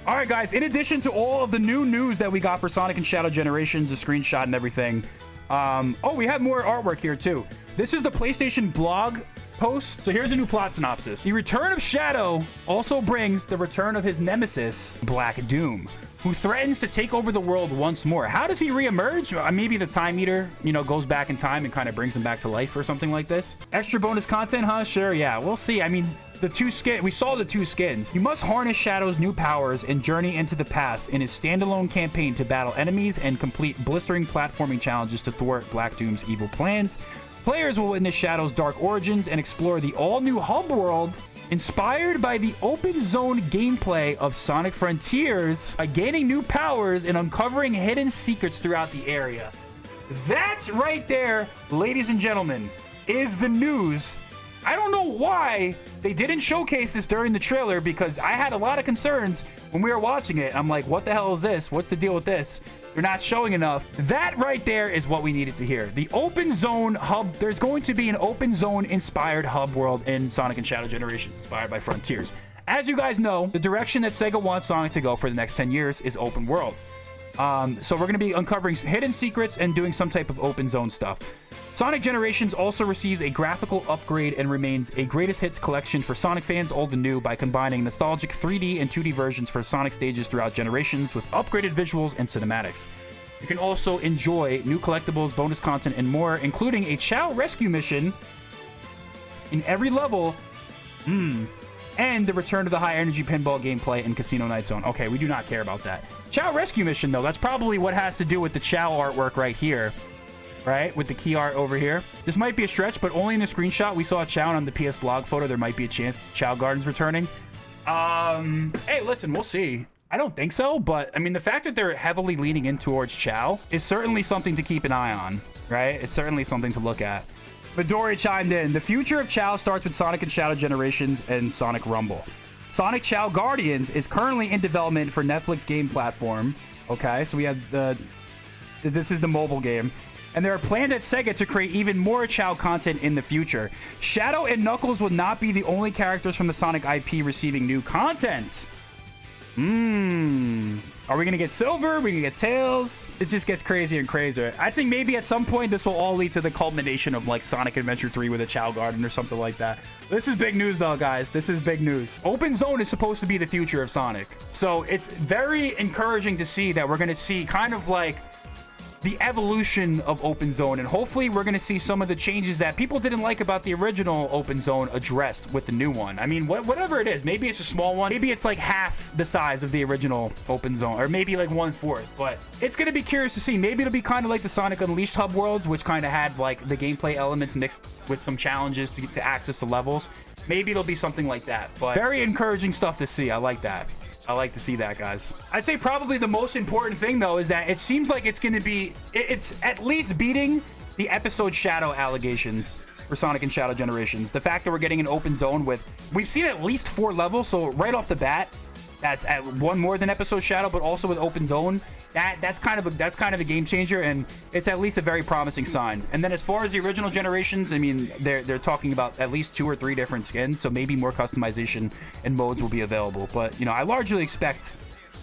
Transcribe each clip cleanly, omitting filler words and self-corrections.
All right, guys, in addition to all of the new news that we got for Sonic and Shadow Generations, the screenshot and everything, oh, we have more artwork here too. This is the PlayStation blog post. So here's a new plot synopsis. The return of Shadow also brings the return of his nemesis, Black Doom, who threatens to take over the world once more. How does he reemerge? Maybe the Time Eater, goes back in time and kind of brings him back to life or something like this. Extra bonus content, huh? Sure, yeah, we'll see. I mean, we saw the two skins. You must harness Shadow's new powers and journey into the past in his standalone campaign to battle enemies and complete blistering platforming challenges to thwart Black Doom's evil plans. Players will witness Shadow's dark origins and explore the all-new hub world inspired by the open zone gameplay of Sonic Frontiers by gaining new powers and uncovering hidden secrets throughout the area. That right there, ladies and gentlemen, is the news. I don't know why they didn't showcase this during the trailer, because I had a lot of concerns when we were watching it. I'm like, what the hell is this? What's the deal with this? They're not showing enough. That right there is what we needed to hear. The open zone hub. There's going to be an open zone inspired hub world in Sonic and Shadow Generations inspired by Frontiers. As you guys know, the direction that Sega wants Sonic to go for the next 10 years is open world. So we're going to be uncovering hidden secrets and doing some type of open zone stuff. Sonic Generations also receives a graphical upgrade and remains a greatest hits collection for Sonic fans old and new by combining nostalgic 3D and 2D versions for Sonic stages throughout generations with upgraded visuals and cinematics. You can also enjoy new collectibles, bonus content, and more, including a Chao rescue mission in every level, and the return to the high-energy pinball gameplay in Casino Night Zone. Okay, we do not care about that. Chao rescue mission, though, that's probably what has to do with the Chao artwork right here. Right, with the key art over here. This might be a stretch, but only in the screenshot we saw Chao on the PS blog photo. There might be a chance Chao Garden's returning. Hey, listen, we'll see. I don't think so, but I mean, the fact that they're heavily leaning in towards Chao is certainly something to keep an eye on, right? It's certainly something to look at. Midori chimed in. The future of Chao starts with Sonic and Shadow Generations and Sonic Rumble. Sonic Chao Guardians is currently in development for Netflix game platform. Okay, so we have this is the mobile game. And there are plans at Sega to create even more Chao content in the future. Shadow and Knuckles will not be the only characters from the Sonic IP receiving new content. Are we going to get Silver? Are we going to get Tails? It just gets crazier and crazier. I think maybe at some point this will all lead to the culmination of like Sonic Adventure 3 with a Chao Garden or something like that. This is big news though, guys. This is big news. Open Zone is supposed to be the future of Sonic. So it's very encouraging to see that we're going to see kind of like the evolution of Open Zone, and hopefully we're going to see some of the changes that people didn't like about the original Open Zone addressed with the new one. I mean, whatever it is, maybe it's a small one, maybe it's like half the size of the original Open Zone, or maybe like 1/4, but it's going to be curious to see. Maybe it'll be kind of like the Sonic Unleashed hub worlds, which kind of had like the gameplay elements mixed with some challenges to access the levels. Maybe it'll be something like that, but very encouraging stuff to see. I like that. I like to see that, guys. I'd say probably the most important thing, though, is that it seems like it's going to be... It's at least beating the episode Shadow allegations for Sonic and Shadow Generations. The fact that we're getting an open zone with... We've seen at least 4 levels, so right off the bat, that's at one more than episode Shadow, but also with open zone. That's kind of a game changer, and it's at least a very promising sign. And then as far as the original Generations, I mean, they're talking about at least 2 or 3 different skins, so maybe more customization and modes will be available. But I largely expect...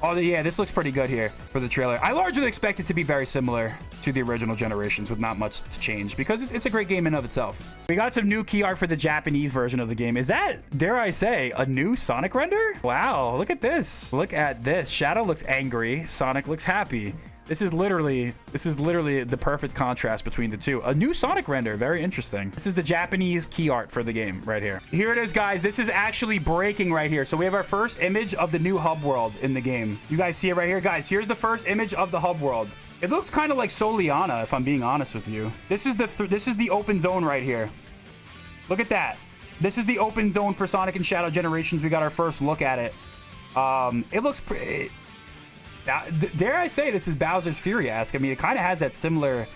Oh yeah, this looks pretty good here for the trailer. I largely expect it to be very similar to the original Generations with not much to change, because it's a great game in of itself. We got some new key art for the Japanese version of the game. Is that, dare I say, a new Sonic render? Wow, look at this. Look at this. Shadow looks angry. Sonic looks happy. This is literally the perfect contrast between the two. A new Sonic render, very interesting. This is the Japanese key art for the game right here. Here it is, guys. This is actually breaking right here. So we have our first image of the new hub world in the game. You guys see it right here, guys. Here's the first image of the hub world. It looks kind of like Soliana, if I'm being honest with you. This is the open zone right here. Look at that. This is the open zone for Sonic and Shadow Generations. We got our first look at it. It looks pretty... Dare I say this is Bowser's Fury-esque. I mean, it kind of has that similar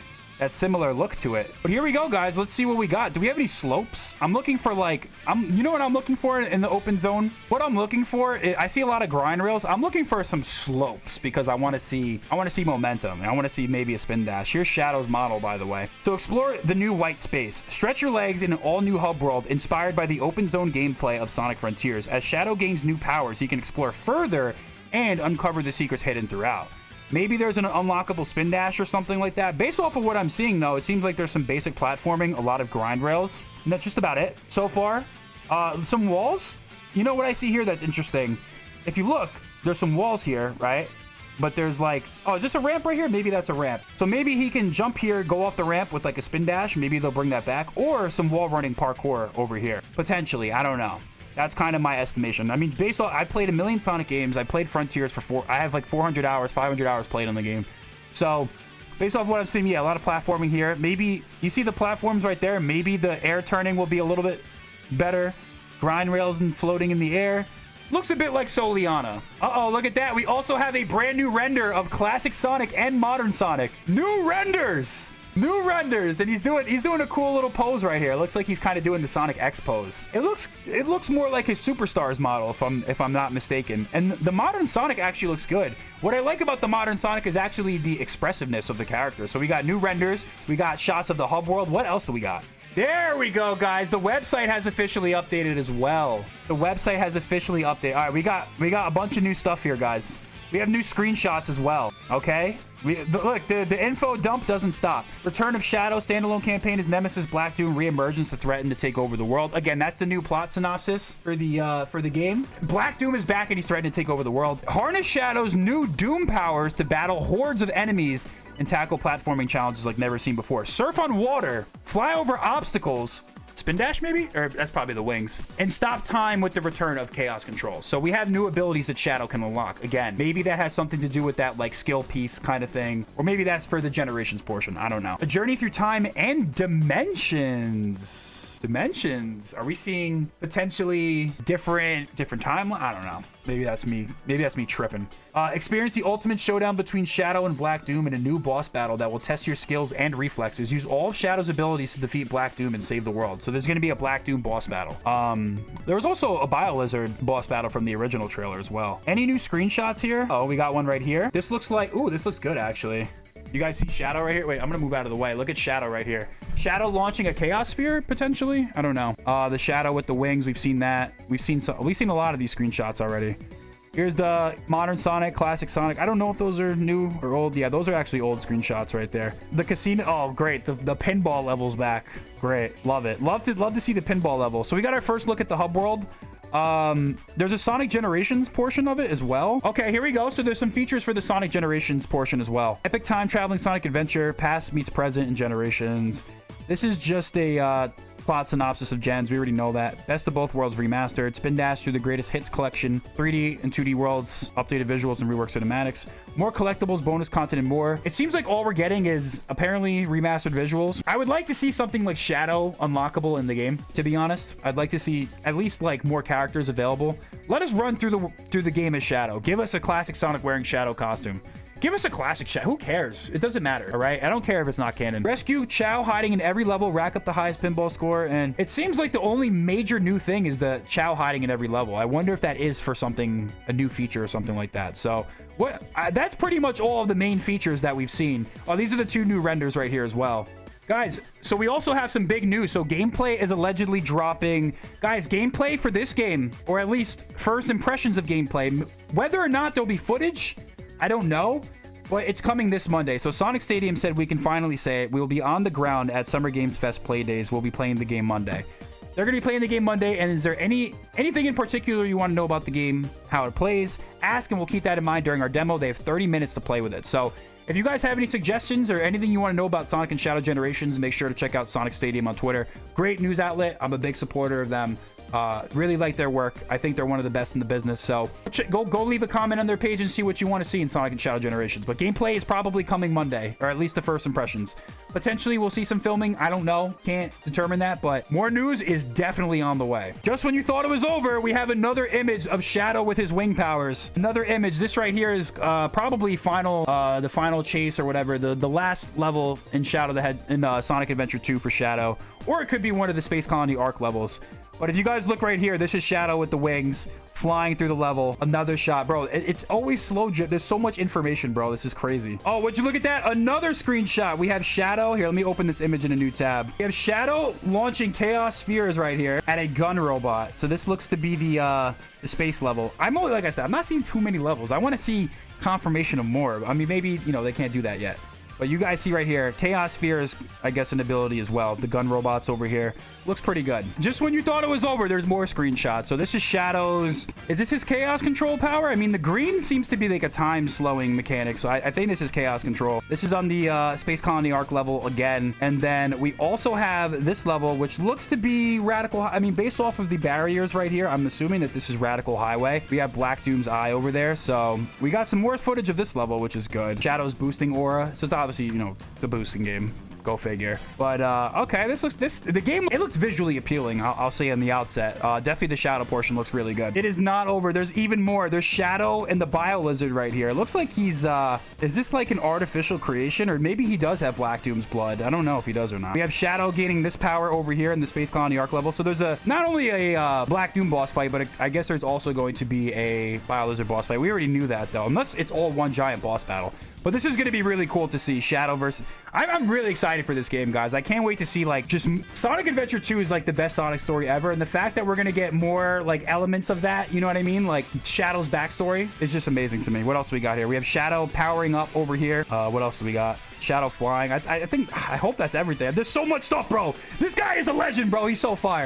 look to it. But here we go, guys. Let's see what we got. Do we have any slopes? I'm looking for like, you know what I'm looking for in the open zone? What I'm looking for, I see a lot of grind rails. I'm looking for some slopes because I want to see momentum. I want to see maybe a spin dash. Here's Shadow's model, by the way. So explore the new white space. Stretch your legs in an all-new hub world inspired by the open zone gameplay of Sonic Frontiers. As Shadow gains new powers, he can explore further and uncover the secrets hidden throughout. Maybe there's an unlockable spin dash or something like that. Based off of what I'm seeing, though, it seems like there's some basic platforming, a lot of grind rails, and that's just about it so far. Some walls. You know what I see here that's interesting? If you look, there's some walls here, right? But there's like, oh, is this a ramp right here? Maybe that's a ramp. So maybe he can jump here, go off the ramp with like a spin dash. Maybe they'll bring that back. Or some wall running parkour over here. Potentially, I don't know. That's kind of my estimation. I mean, based on, I played a million Sonic games. I played Frontiers for I have like 400 hours, 500 hours played on the game. So based off what I'm seeing, yeah, a lot of platforming here. Maybe you see the platforms right there. Maybe the air turning will be a little bit better. Grind rails and floating in the air. Looks a bit like Soliana. Uh-oh, look at that. We also have a brand new render of classic Sonic and modern Sonic. New renders! New renders, and he's doing a cool little pose right here. It looks like he's kind of doing the Sonic X pose. It looks more like his Superstars model, if I'm not mistaken. And the modern Sonic actually looks good. What I like about the modern Sonic is actually the expressiveness of the character. So we got new renders, we got shots of the hub world. What else do we got? There we go, guys. The website has officially updated as well. The website has officially updated. All right, we got a bunch of new stuff here, guys. We have new screenshots as well, okay? Look, the info dump doesn't stop. Return of Shadow standalone campaign is Nemesis Black Doom reemergence to threaten to take over the world. Again, that's the new plot synopsis for the game. Black Doom is back and he's threatening to take over the world. Harness Shadow's new Doom powers to battle hordes of enemies and tackle platforming challenges like never seen before. Surf on water, fly over obstacles, spin dash maybe? Or that's probably the wings. And stop time with the return of chaos control. So we have new abilities that Shadow can unlock. Again, maybe that has something to do with that like skill piece kind of thing. Or maybe that's for the generations portion. I don't know. A journey through time and dimensions. Dimensions. Are we seeing potentially different timeline? I don't know. Maybe that's me tripping. Experience the ultimate showdown between Shadow and Black Doom in a new boss battle that will test your skills and reflexes. Use all of Shadow's abilities to defeat Black Doom and save the world. So there's going to be a Black Doom boss battle. There was also a BioLizard boss battle from the original trailer as well. Any new screenshots here? Oh, we got one right here. This looks like, ooh, this looks good actually. You guys see Shadow right here? Wait, I'm gonna move out of the way. Look at Shadow right here. Shadow launching a Chaos Sphere, potentially? I don't know. The Shadow with the wings, we've seen that. We've seen a lot of these screenshots already. Here's the modern Sonic, classic Sonic. I don't know if those are new or old. Yeah, those are actually old screenshots right there. The casino, oh, great. The pinball level's back. Great, love it. Love to see the pinball level. So we got our first look at the hub world. There's a Sonic Generations portion of it as well. Okay, here we go. So there's some features for the Sonic Generations portion as well. Epic time traveling Sonic adventure, past meets present in Generations. This is just a plot synopsis of Gens. We already know that. Best of Both Worlds remastered. Spin dash through the greatest hits collection. 3D and 2D worlds, updated visuals and reworked cinematics. More collectibles, bonus content, and more. It seems like all we're getting is apparently remastered visuals. I would like to see something like Shadow unlockable in the game, to be honest. I'd like to see at least like more characters available. Let us run through the game as Shadow. Give us a classic Sonic wearing Shadow costume. Give us a classic Shadow. Who cares? It doesn't matter, all right? I don't care if it's not canon. Rescue Chao hiding in every level, rack up the highest pinball score, and it seems like the only major new thing is the Chao hiding in every level. I wonder if that is for something, a new feature or something like that. So that's pretty much all of the main features that we've seen. Oh, these are the two new renders right here as well. Guys, so we also have some big news. So gameplay is allegedly dropping. Guys, gameplay for this game, or at least first impressions of gameplay, whether or not there'll be footage, I don't know, but it's coming this Monday. So Sonic Stadium said we can finally say it. We will be on the ground at Summer Games Fest Play Days. We'll be playing the game Monday. They're going to be playing the game Monday. And is there anything in particular you want to know about the game, how it plays? Ask, and we'll keep that in mind during our demo. They have 30 minutes to play with it. So if you guys have any suggestions or anything you want to know about Sonic and Shadow Generations, make sure to check out Sonic Stadium on Twitter. Great news outlet. I'm a big supporter of them. Really like their work. I think they're one of the best in the business. So go leave a comment on their page and see what you want to see in Sonic and Shadow Generations. But gameplay is probably coming Monday, or at least the first impressions. Potentially we'll see some filming. I don't know. Can't determine that, but more news is definitely on the way. Just when you thought it was over, we have another image of Shadow with his wing powers. Another image. This right here is probably the final chase or whatever. The last level in Sonic Adventure 2 for Shadow. Or it could be one of the Space Colony Arc levels. But if you guys look right here, this is Shadow with the wings flying through the level. Another shot, bro. It's always slow drip. There's so much information, bro. This is crazy. Oh, would you look at that? Another screenshot. We have Shadow here. Let me open this image in a new tab. We have Shadow launching chaos spheres right here and a gun robot. So this looks to be the space level. I'm only, like I said, I'm not seeing too many levels. I want to see confirmation of more. I mean, maybe, you know, they can't do that yet. But you guys see right here, Chaos Sphere is, I guess, an ability as well. The gun robots over here. Looks pretty good. Just when you thought it was over, there's more screenshots. So this is Shadow's... Is this his Chaos Control power? I mean, the green seems to be like a time-slowing mechanic. So I think this is Chaos Control. This is on the Space Colony Arc level again. And then we also have this level, which looks to be Radical... I mean, based off of the barriers right here, I'm assuming that this is Radical Highway. We have Black Doom's eye over there. So we got some more footage of this level, which is good. Shadow's boosting aura. So it's obviously, you know, it's a boosting game. Go figure. But okay, the game, it looks visually appealing. I'll say in the outset. Definitely the Shadow portion looks really good. It is not over. There's even more. There's Shadow and the Bio Lizard right here. It looks like he's is this like an artificial creation, or maybe he does have Black Doom's blood? I don't know if he does or not. We have Shadow gaining this power over here in the Space Colony Arc level. So there's not only a Black Doom boss fight, but I guess there's also going to be a Bio Lizard boss fight. We already knew that though, unless it's all one giant boss battle. But this is going to be really cool to see Shadow versus... I'm really excited for this game, guys. I can't wait to see, like, just... Sonic Adventure 2 is, like, the best Sonic story ever. And the fact that we're going to get more, like, elements of that, you know what I mean? Like, Shadow's backstory is just amazing to me. What else we got here? We have Shadow powering up over here. What else do we got? Shadow flying. I hope that's everything. There's so much stuff, bro. This guy is a legend, bro. He's so fire.